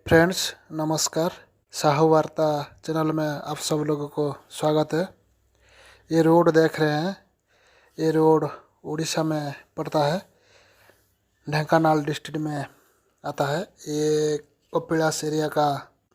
Friends नमस्कार। साहू वार्ता channel में आप सब लोगों को स्वागत है। ये रोड देख रहे हैं, ये रोड उड़ीसा में पड़ता है, ढेंकानाल डिस्ट्रिक्ट में आता है। ये कपिलास एरिया का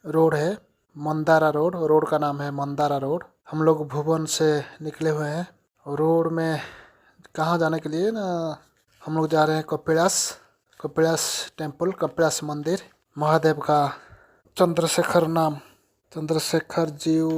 रोड है, मंदारा रोड। रोड का नाम है मंदारा रोड। हम लोग भुवन से निकले हुए हैं। रोड में कहाँ जाने के लिए ना, हम लोग जा रहे हैं कपिलास टेम्पल, कपिलास मंदिर, महादेव का चंद्रशेखर जीव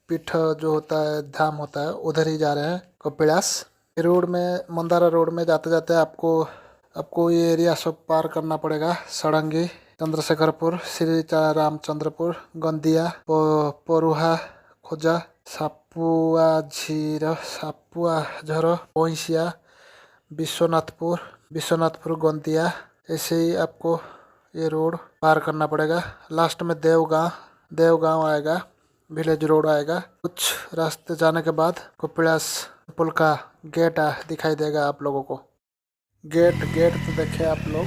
पीठ जो होता है, धाम होता है, उधर ही जा रहे हैं कपिलास। रोड में, मंदारा रोड में जाते जाते आपको ये एरिया सब पार करना पड़ेगा। सड़ंगी, चंद्रशेखरपुर, श्री रामचंद्रपुर, गंदिया, परुहा, खोजा, सापुआ झर, ओहिसिया, विश्वनाथपुर, गंदिया। ऐसे ही आपको ये रोड पार करना पड़ेगा। लास्ट में देवगांव आएगा, विलेज रोड आएगा। कुछ रास्ते जाने के बाद कपिलास पुल का गेट दिखाई देगा आप लोगों को। गेट तो देखिए आप लोग।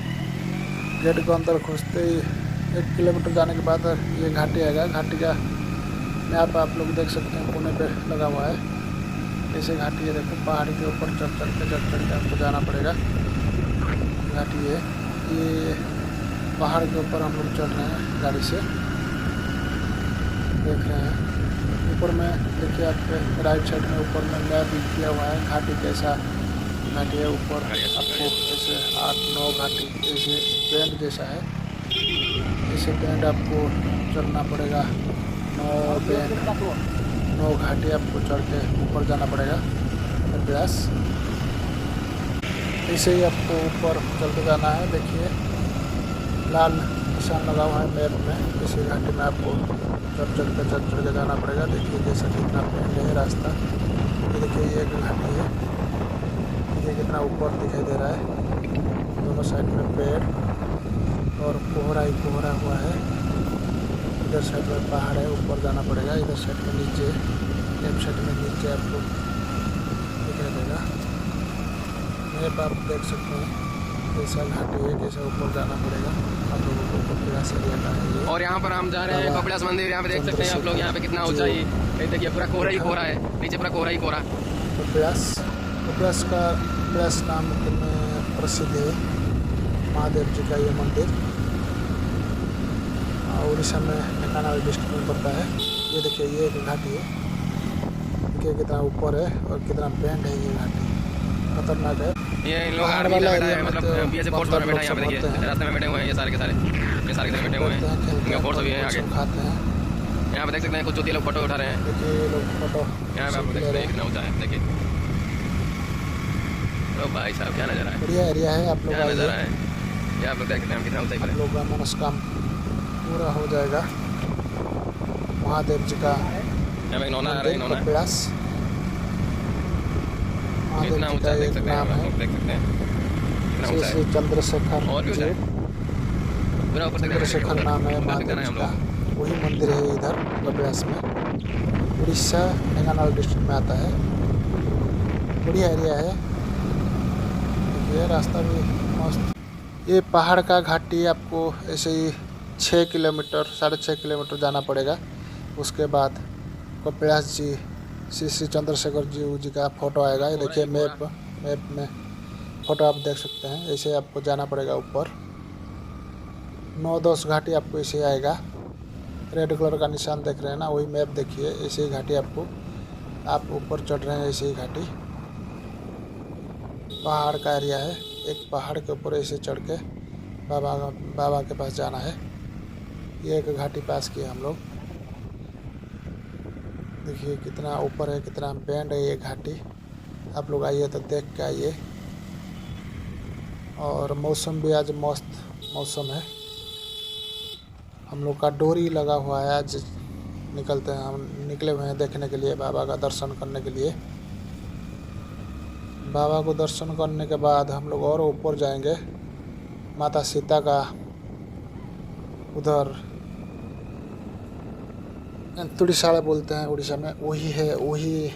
गेट को अंदर घुसते ही 1 किलोमीटर जाने के बाद ये घाटी आएगा। घाटी का मैप आप लोग देख सकते हैं, कोने पे लगा हुआ है। ऐसे घाटी है, देखो पहाड़ी के ऊपर चढ़ के आपको जाना पड़ेगा। घाटी है, ये पहाड़ के ऊपर हम लोग चढ़ रहे हैं गाड़ी से, देख रहे हैं। ऊपर में देखिए आप राइट साइड में ऊपर में मैप भी किया हुआ है, घाटी कैसा घाटी है। ऊपर आपको जैसे 8-9 घाटी जैसे बैंड जैसा है, ऐसे बैंड आपको चढ़ना पड़ेगा। 9 घाटी आपको चढ़ के ऊपर जाना पड़ेगा कपिलास। ऐसे ही आपको ऊपर चलते जाना है। देखिए लाल निशान लगा हुआ है मैप में। इसी घाटी में आपको चढ़ के जाना पड़ेगा। देखिए जैसा कितना पेड़ है रास्ता। ये देखिए ये एक घाटी है, ये कितना ऊपर दिखाई दे रहा है। दोनों साइड में पेड़ और कोहरा ही कोहरा हुआ है। इधर साइड में पहाड़ है, ऊपर जाना पड़ेगा। इधर साइड में नीचे, लेफ्ट साइड में नीचे आपको दिखाई देगा। मैप आप देख सकते हैं कैसा घाटी है, कैसा ऊपर जाना पड़ेगा आप लोगों को। कपिलास एरिया का है ये। और यहाँ पर हम जा रहे हैं कपिलास मंदिर। यहाँ पे देख सकते हैं आप लोग, यहाँ पे कितना ऊंचाई है। देखिए पूरा कोहरा ही कोहरा है, नीचे पूरा कोहरा ही कोहरा। कपिलास नाम में प्रसिद्ध है महादेव जी का ये मंदिर। उड़ीसा में ढेंकानाल डिस्ट्रिक्ट में पड़ता है। ये देखिए ये एक घाटी है, देखिए कितना ऊपर है और कितना बैंड है। ये घाटी खतरनाक है। ये इन लोग आर्मी में बैठा है, मतलब बीएसएफ फोर्स में बैठा है। यहाँ पे देखिए रास्ते में बैठे हुए हैं ये सारे के सारे बैठे हुए हैं। इनका फोर्स भी है आगे। खाते हैं। यहाँ पे देख सकते हैं कुछ ज्योति लोग फोटो उठा रहे हैं। देखिए ये लोग फोटो यहाँ पे आप देख सकते हैं कितना ऊंचा है। देखिए तो भाई साहब क्या नज़ारा है, बढ़िया एरिया है। आप लोग नज़ारा है, ये आप लोग देख सकते हैं कितना ऊंचाई पर है। आप लोग का मनस्कामना पूरा हो जाएगा। महादेव जी का यहाँ पे नौना आ रहा है, नौना कपिलास कितना ऊंचा देख सकते हैं, आप देख सकते हैं कितना ऊंचा है। चंद्रशेखर और भी ऊंचा है, पूरा ऊपर तक चंद्रशेखर नाम है महादेव जी का। वही मंदिर है इधर कपिलास में। उड़ीसा ढेंकानाल डिस्ट्रिक्ट में आता है। बढ़िया एरिया है। ये रास्ता भी मस्त। ये पहाड़ का घाटी आपको ऐसे ही 6 किलोमीटर 6.5 किलोमीटर जाना पड़ेगा। उसके बाद कपिलास जी, श्री चंद्रशेखर जी का फोटो आएगा। ये देखिए मैप में फोटो आप देख सकते हैं। ऐसे आपको जाना पड़ेगा ऊपर। 9-10 घाटी आपको ऐसे आएगा। रेड कलर का निशान देख रहे हैं ना, वही मैप देखिए। ऐसे ही घाटी आपको, आप ऊपर चढ़ रहे हैं ऐसे ही घाटी। पहाड़ का एरिया है, एक पहाड़ के ऊपर ऐसे चढ़ के बाबा के पास जाना है। ये एक घाटी पास किया हम लोग। देखिए कितना ऊपर है, कितना बैंड है ये घाटी। आप लोग आइए तो देख के आइए। और मौसम भी आज मस्त मौसम है। हम लोग का डोरी लगा हुआ है। आज निकलते हैं, हम निकले हुए हैं देखने के लिए, बाबा का दर्शन करने के लिए। बाबा को दर्शन करने के बाद हम लोग और ऊपर जाएंगे। माता सीता का उधर तुड़ीसाड़ा बोलते हैं उड़ीसा में, वही है। वही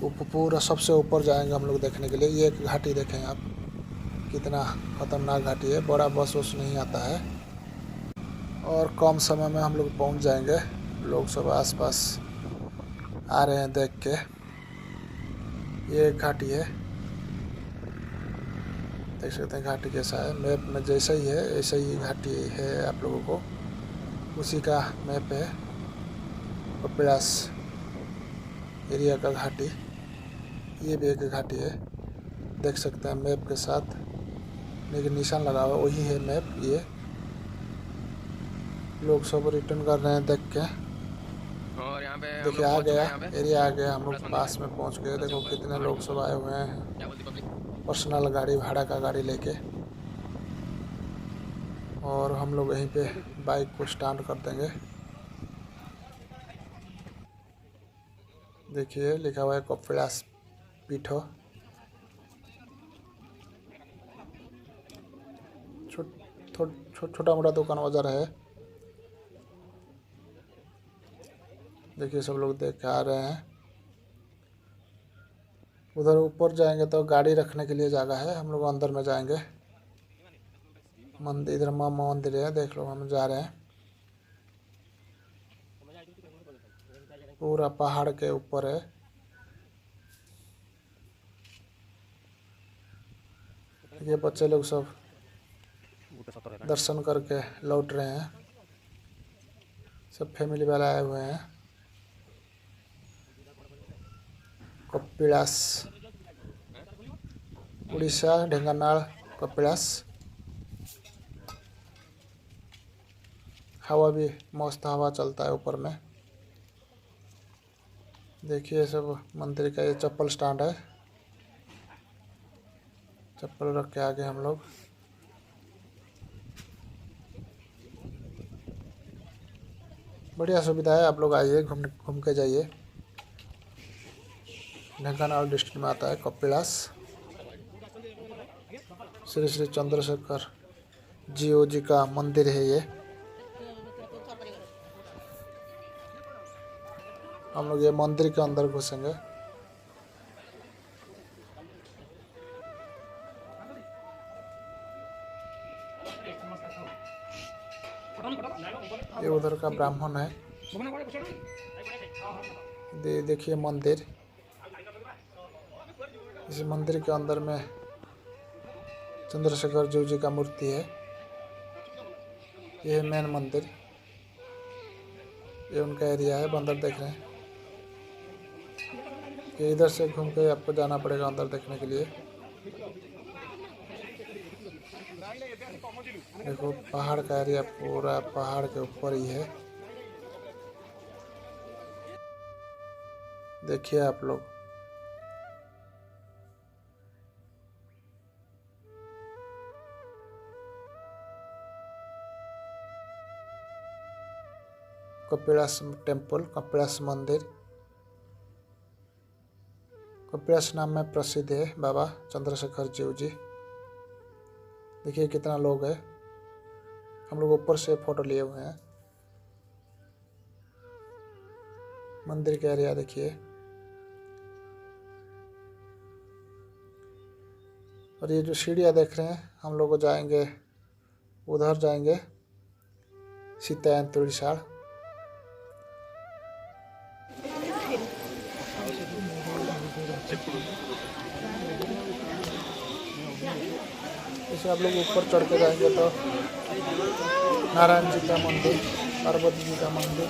पूरा सबसे ऊपर जाएंगे हम लोग देखने के लिए। ये एक घाटी देखें आप, कितना खतरनाक घाटी है। बड़ा बस नहीं आता है। और कम समय में हम लोग पहुंच जाएंगे। लोग सब आसपास आ रहे हैं देख के। ये एक घाटी है, देख सकते हैं घाटी कैसा है। मैप में जैसा ही है ऐसा ही घाटी है, आप लोगों को उसी का मैप है। कपिलास एरिया का घाटी, ये भी एक घाटी है, देख सकते हैं मैप के साथ। लेकिन निशान लगा हुआ वही है मैप। ये लोग सब रिटर्न कर रहे हैं देख के। और यहाँ पे देखिए आ गया एरिया, आ गया, हम लोग पास में पहुंच गए। देखो कितने लोग सब आए हुए हैं पर्सनल गाड़ी, भाड़ा का गाड़ी लेके। और हम लोग यहीं पे बाइक को स्टार्ट कर देंगे। देखिए लिखा हुआ है कपिलास पीठ। छोटा मोटा दुकान बाजार है। देखिए सब लोग देख के आ रहे हैं। उधर ऊपर जाएंगे तो गाड़ी रखने के लिए जगह है, हम लोग अंदर में जाएंगे। मंदिर, इधर माँ मंदिर है, देख लो। हम जा रहे हैं पूरा पहाड़ के ऊपर है। ये बच्चे लोग सब दर्शन करके लौट रहे हैं, सब फैमिली वाले आए हुए हैं। कपिलास उड़ीसा, ढेंकानाल कपिलास। हवा भी मस्त हवा चलता है ऊपर में। देखिए सब मंदिर का ये चप्पल स्टैंड है, चप्पल रख के आगे हम लोग। बढ़िया सुविधा है, आप लोग आइए, घूम के जाइए। ढेंकानाल डिस्ट्रिक्ट में आता है कपिलास। श्री श्री चंद्रशेखर जी का मंदिर है ये। हम लोग ये मंदिर के अंदर घुसेंगे। ये उधर का ब्राह्मण है। देखिए मंदिर, इस मंदिर के अंदर में चंद्रशेखर जी का मूर्ति है। ये मेन मंदिर, ये उनका एरिया है। बंदर देख रहे हैं, ये इधर से घूम के आपको जाना पड़ेगा अंदर देखने के लिए। देखो पहाड़ का एरिया, पूरा पहाड़ के ऊपर ही है। देखिए आप लोग, कपिलास टेम्पल, कपिलास मंदिर। कपिलास नाम में प्रसिद्ध है बाबा चंद्रशेखर जी। देखिए कितना लोग है, हम लोग ऊपर से फोटो लिए हुए हैं। मंदिर का एरिया देखिए। और ये जो सीढ़ियाँ देख रहे हैं, हम लोग जाएंगे उधर, जाएंगे सीतायन तुड़ीसाड़। जैसे आप लोग ऊपर चढ़ के जाएंगे तो नारायण जी का मंदिर, पार्वती जी का मंदिर,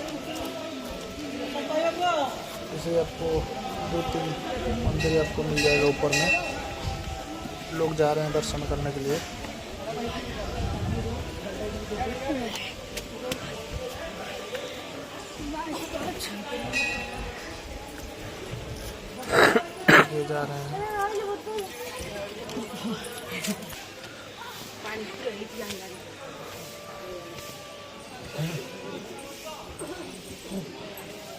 जैसे आपको 2-3 मंदिर आपको मिल जाएगा ऊपर में। लोग जा रहे हैं दर्शन करने के लिए। ये जा रहे हैं।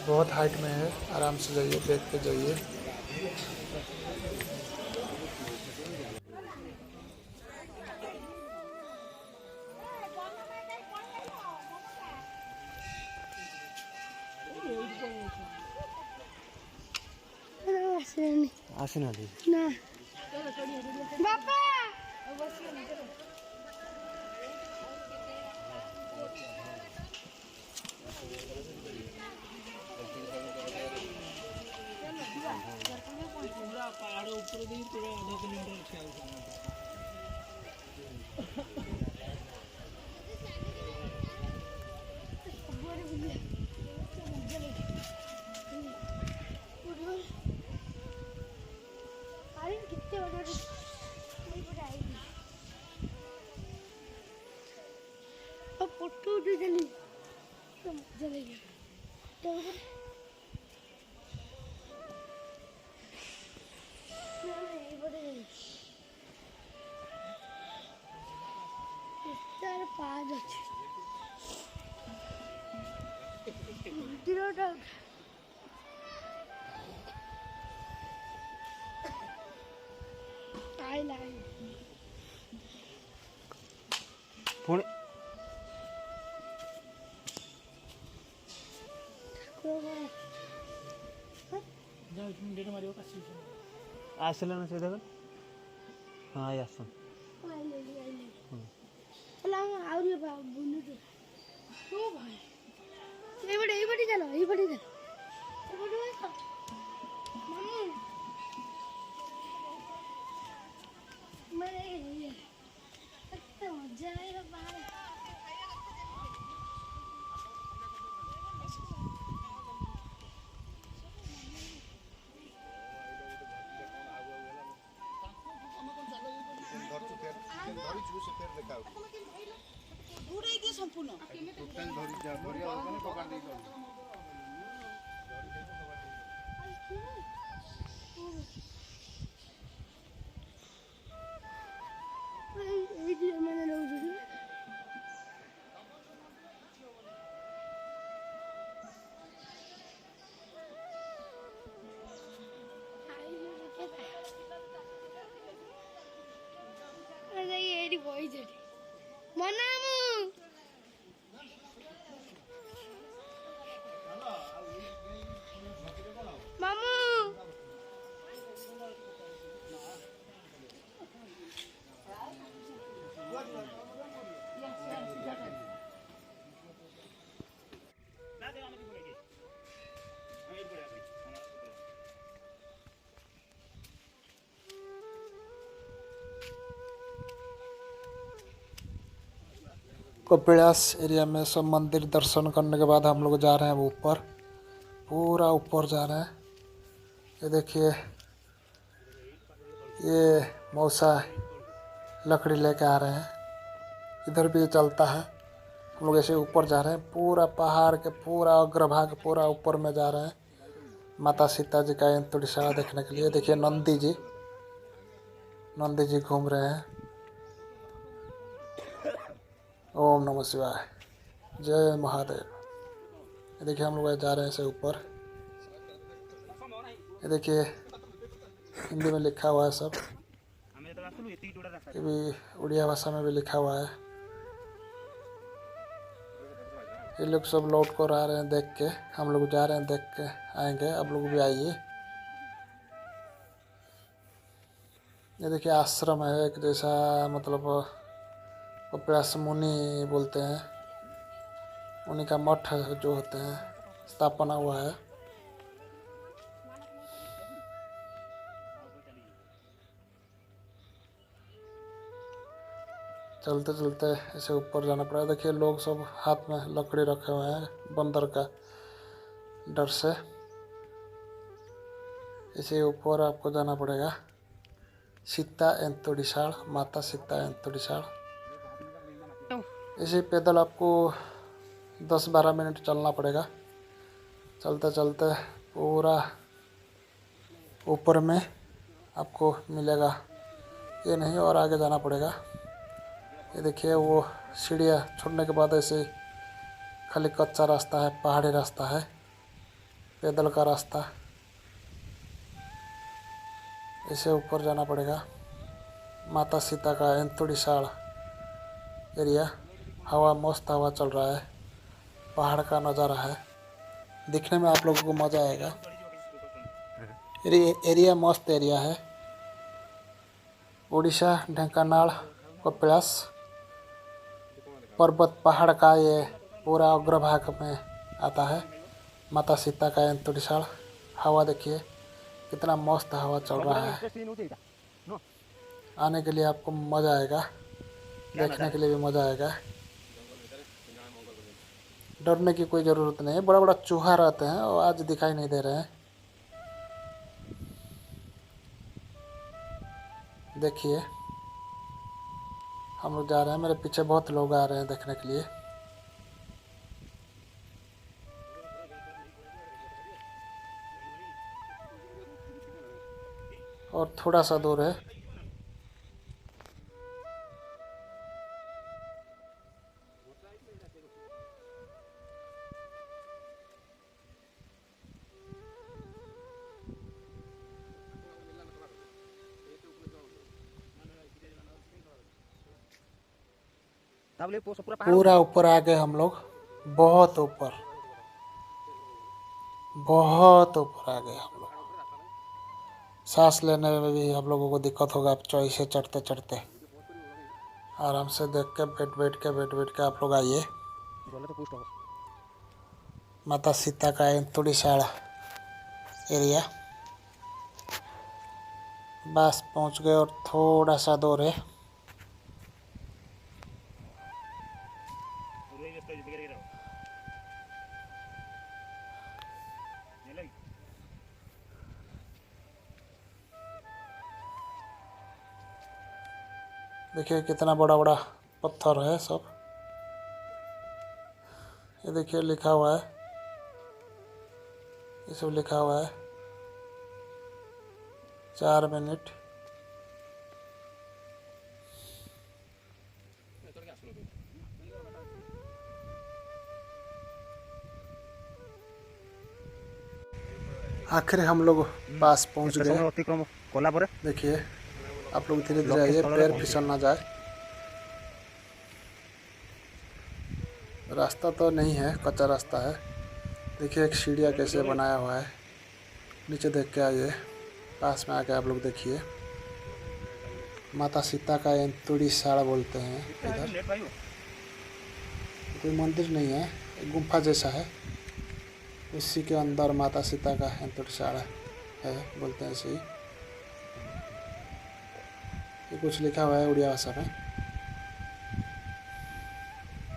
बहुत हाइट में है, आराम से जाइए, देख के जाइए। आसना दी ना बापा अब फोटो उठे चली तो चलेगी तो नहीं बड़े इस्तार पाज अच्छे दिलोटा आई लाई पुणे ଆସିଲା ନା ସେ ଦେଖ ହଁ ଆଇ ଆସ ଆହୁରି ବୁଲୁଛୁ ତୁ ଭାଇ ଏଇପଟେ ଚାଲ ଏଇପଟେ ଚାଲ ମଜା ଆଇବ ବାହାରେ সম্পূর্ণ ଏଇଠି ବଇଛି ମନାମୁ ମାମୁ कपिलास एरिया में सब मंदिर दर्शन करने के बाद हम लोग जा रहे हैं ऊपर, पूरा ऊपर जा रहे हैं। ये देखिए ये मौसा लकड़ी लेके आ रहे हैं, इधर भी चलता है। हम लोग ऐसे ऊपर जा रहे हैं, पूरा पहाड़ के पूरा अग्रभाग पूरा ऊपर में जा रहे हैं माता सीता जी का एंतुड़ीशाला देखने के लिए। देखिए नंदी जी घूम रहे हैं। ओम नमः शिवाय, जय महादेव। ये देखिए हम लोग जा रहे हैं ऐसे ऊपर। ये देखिए हिंदी में लिखा हुआ है सब, ये भी उड़िया भाषा में भी लिखा हुआ है। ये लोग सब लौट कर आ रहे हैं देख के, हम लोग जा रहे हैं देख के आएंगे, आप लोग भी आइए। ये देखिए आश्रम है एक जैसा, मतलब कपिलास मुनि बोलते हैं, उन्हीं का मठ जो होते हैं स्थापना हुआ है। चलते चलते ऐसे ऊपर जाना पड़ा। देखिए लोग सब हाथ में लकड़ी रखे हुए हैं बंदर का डर से। इसे ऊपर आपको जाना पड़ेगा, सीता एंतुड़ीशाल, माता सीता एंतुड़ीशाल। इसे पैदल आपको 10-12 मिनट चलना पड़ेगा। चलते चलते पूरा ऊपर में आपको मिलेगा, ये नहीं और आगे जाना पड़ेगा। ये देखिए वो सीढ़ियाँ छोड़ने के बाद ऐसे खाली कच्चा रास्ता है, पहाड़ी रास्ता है, पैदल का रास्ता। इसे ऊपर जाना पड़ेगा। माता सीता का एंतुड़ीशाल एरिया, हवा मस्त हवा चल रहा है, पहाड़ का नज़ारा है, दिखने में आप लोगों को मज़ा आएगा। एरिया मस्त एरिया है। उड़ीसा ढेंकानाल कपिलास पर्वत पहाड़ का ये पूरा अग्रभाग में आता है। माता सीता का एंतुड़ीशाल। हवा देखिए कितना मस्त हवा चल रहा है, आने के लिए आपको मज़ा आएगा, देखने के लिए भी मज़ा आएगा। डरने की कोई ज़रूरत नहीं है, बड़ा बड़ा चूहा रहते हैं और आज दिखाई नहीं दे रहे हैं। देखिए हम लोग जा रहे हैं, मेरे पीछे बहुत लोग आ रहे हैं देखने के लिए। और थोड़ा सा दूर है। पूरा ऊपर आ गए हम लोग, बहुत ऊपर, बहुत ऊपर आ गए हम लोग। सांस लेने में भी हम लोगों को दिक्कत होगा चौड़ी से चढ़ते चढ़ते। आराम से देख के बैठ बैठ के आप लोग आइए। माता सीता का एंतुड़ीशाल एरिया बस पहुंच गए और थोड़ा सा दूर है। देखिए कितना बड़ा बड़ा पत्थर है सब। ये देखिए लिखा हुआ है, ये सब लिखा हुआ है 4 मिनट। आखिर हम लोग पास पहुंच गए। देखिए आप लोग धीरे धीरे आइए, पैर फिसल ना जाए। रास्ता तो नहीं है, कच्चा रास्ता है। देखिए एक सीढ़ियाँ कैसे बनाया हुआ है, नीचे देख के आइए। पास में आके आप लोग देखिए, माता सीता का एंतुड़ीशाल बोलते हैं। इधर कोई मंदिर नहीं है, एक गुम्फा जैसा है, उसी के अंदर माता सीता का एंतुड़ीशाल है, बोलते हैं ऐसे ही। ये कुछ लिखा हुआ है उड़िया भाषा में।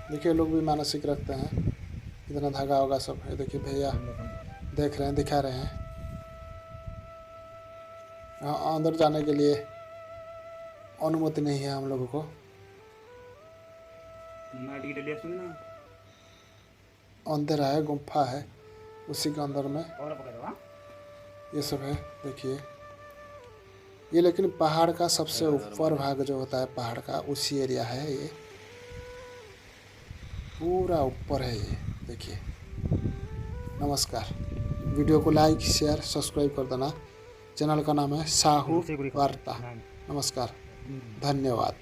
देखिए लोग भी मानसिक रखते हैं, इतना धागा होगा सब। ये देखिए भैया देख रहे हैं, दिखा रहे हैं। हाँ, अंदर जाने के लिए अनुमति नहीं है हम लोगों को। अंदर है, गुम्फा है, उसी के अंदर में ये सब है। देखिए ये लेकिन पहाड़ का सबसे ऊपर भाग जो होता है पहाड़ का, उसी एरिया है। ये पूरा ऊपर है ये, देखिए। नमस्कार। वीडियो को लाइक शेयर सब्सक्राइब कर देना। चैनल का नाम है साहू वार्ता। नमस्कार, धन्यवाद।